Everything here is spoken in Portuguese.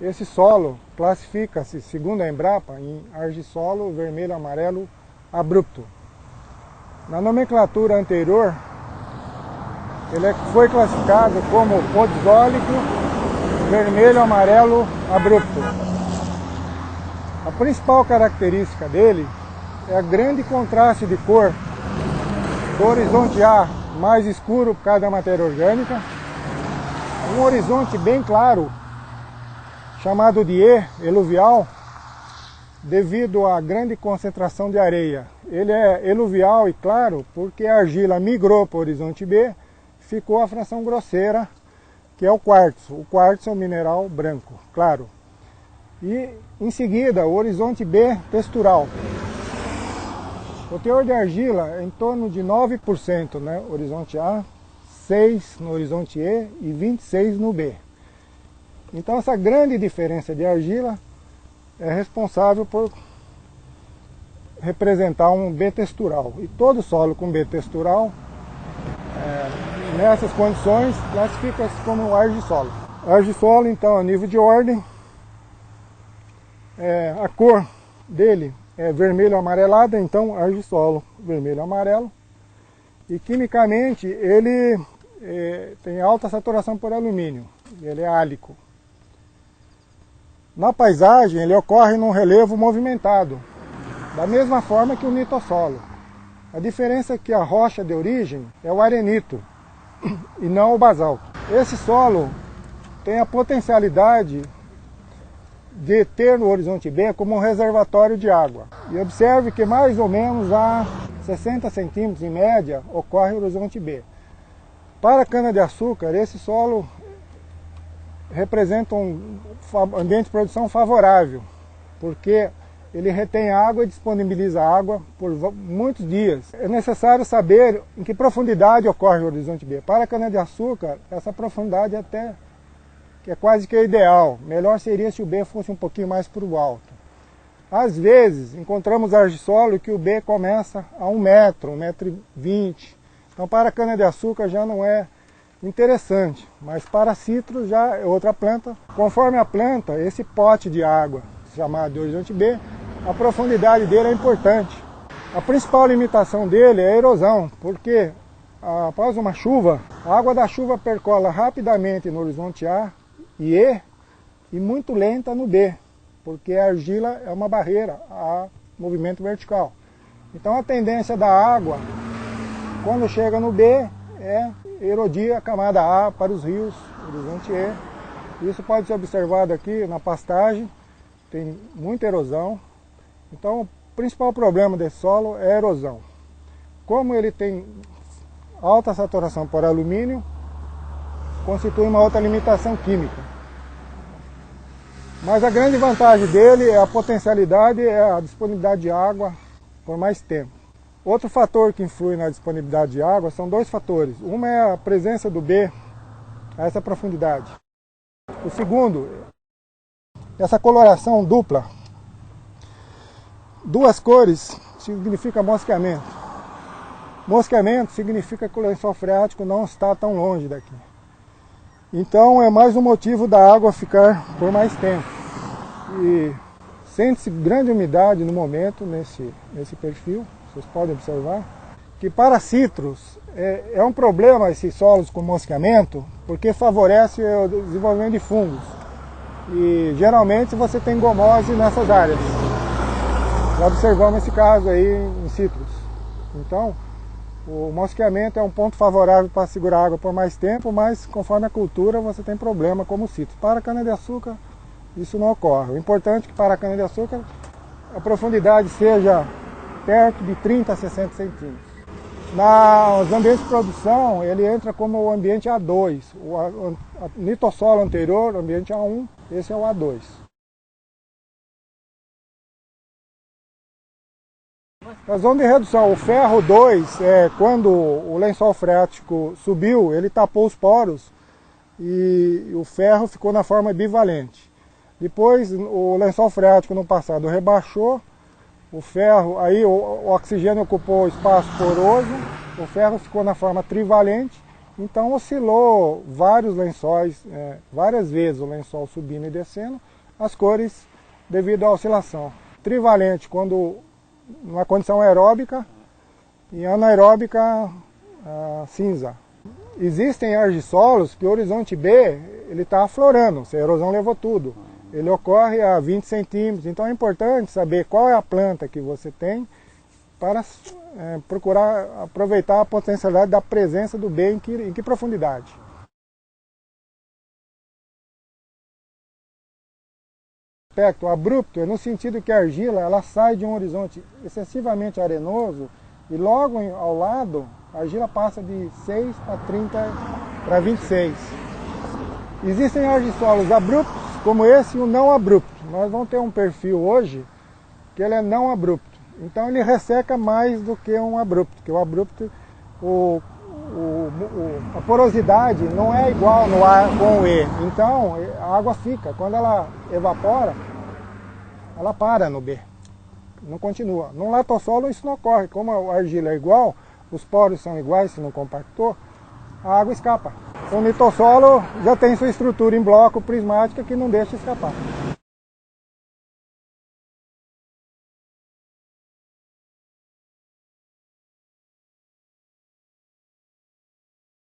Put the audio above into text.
Esse solo classifica-se, segundo a Embrapa, em argissolo vermelho-amarelo abrupto. Na nomenclatura anterior, ele foi classificado como podzólico vermelho-amarelo abrupto. A principal característica dele é a grande contraste de cor do horizonte A mais escuro por causa da matéria orgânica, um horizonte bem claro, chamado de E, eluvial, devido à grande concentração de areia. Ele é eluvial e claro porque a argila migrou para o horizonte B, ficou a fração grosseira, que é o quartzo. O quartzo é um mineral branco, claro. E em seguida o horizonte B textural. O teor de argila é em torno de 9%, né? Horizonte A, 6% no horizonte E e 26% no B. Então essa grande diferença de argila é responsável por representar um B textural. E todo solo com B textural, nessas condições, classifica-se como argissolo. Argissolo, então, a nível de ordem, a cor dele é vermelho amarelada, então argissolo vermelho amarelo. E quimicamente ele tem alta saturação por alumínio, ele é álico. Na paisagem ele ocorre num relevo movimentado, da mesma forma que o nitossolo. A diferença é que a rocha de origem é o arenito e não o basalto. Esse solo tem a potencialidade de ter no horizonte B como um reservatório de água. E observe que mais ou menos a 60 centímetros em média ocorre o horizonte B. Para a cana-de-açúcar, esse solo representa um ambiente de produção favorável, porque ele retém água e disponibiliza água por muitos dias. É necessário saber em que profundidade ocorre o horizonte B. Para a cana-de-açúcar, essa profundidade até que é quase que ideal. Melhor seria se o B fosse um pouquinho mais para o alto. Às vezes, encontramos argissolo que o B começa a 1 metro, 1,20 m. Então, para a cana-de-açúcar já não é interessante, mas para citros já é outra planta. Conforme a planta, esse pote de água, chamado de horizonte B, a profundidade dele é importante. A principal limitação dele é a erosão, porque após uma chuva, a água da chuva percola rapidamente no horizonte A e E e muito lenta no B, porque a argila é uma barreira a movimento vertical. Então a tendência da água, quando chega no B, é erodir a camada A para os rios, horizonte E. Isso pode ser observado aqui na pastagem, tem muita erosão. Então o principal problema desse solo é a erosão. Como ele tem alta saturação por alumínio, constitui uma outra limitação química. Mas a grande vantagem dele é a potencialidade, é a disponibilidade de água por mais tempo. Outro fator que influi na disponibilidade de água são dois fatores. Uma é a presença do B a essa profundidade. O segundo, essa coloração dupla. Duas cores significa mosqueamento. Mosqueamento significa que o lençol freático não está tão longe daqui. Então é mais um motivo da água ficar por mais tempo. E sente-se grande umidade no momento nesse perfil. Vocês podem observar que para citros é um problema esses solos com mosqueamento, porque favorece o desenvolvimento de fungos. E geralmente você tem gomose nessas áreas. Já observamos esse caso aí em citros. Então, o mosqueamento é um ponto favorável para segurar água por mais tempo, mas conforme a cultura você tem problema como citros. Para a cana-de-açúcar isso não ocorre. O importante é que para a cana-de-açúcar a profundidade seja perto de 30 a 60 centímetros. Nos ambientes de produção, ele entra como o ambiente A2. O nitossolo anterior, o ambiente A1, esse é o A2. Na zona de redução, o ferro 2, quando o lençol freático subiu, ele tapou os poros e o ferro ficou na forma bivalente. Depois, o lençol freático no passado rebaixou, o ferro, aí o oxigênio ocupou o espaço poroso, o ferro ficou na forma trivalente, então oscilou vários lençóis, várias vezes o lençol subindo e descendo, as cores devido à oscilação. Trivalente quando numa condição aeróbica e anaeróbica cinza. Existem argissolos que o horizonte B ele está aflorando, se a erosão levou tudo. Ele ocorre a 20 centímetros, então é importante saber qual é a planta que você tem para procurar aproveitar a potencialidade da presença do B em que profundidade. O aspecto abrupto é no sentido que a argila ela sai de um horizonte excessivamente arenoso e logo ao lado a argila passa de 6 para 30 para 26. Existem argissolos abruptos como esse e o não abrupto. Nós vamos ter um perfil hoje que ele é não abrupto. Então ele resseca mais do que um abrupto, porque o abrupto, a porosidade não é igual no ar com o E. Então a água fica, quando ela evapora, ela para no B, não continua. No latossolo isso não ocorre, como a argila é igual, os poros são iguais se não compactou, a água escapa. O litossolo já tem sua estrutura em bloco prismática que não deixa escapar.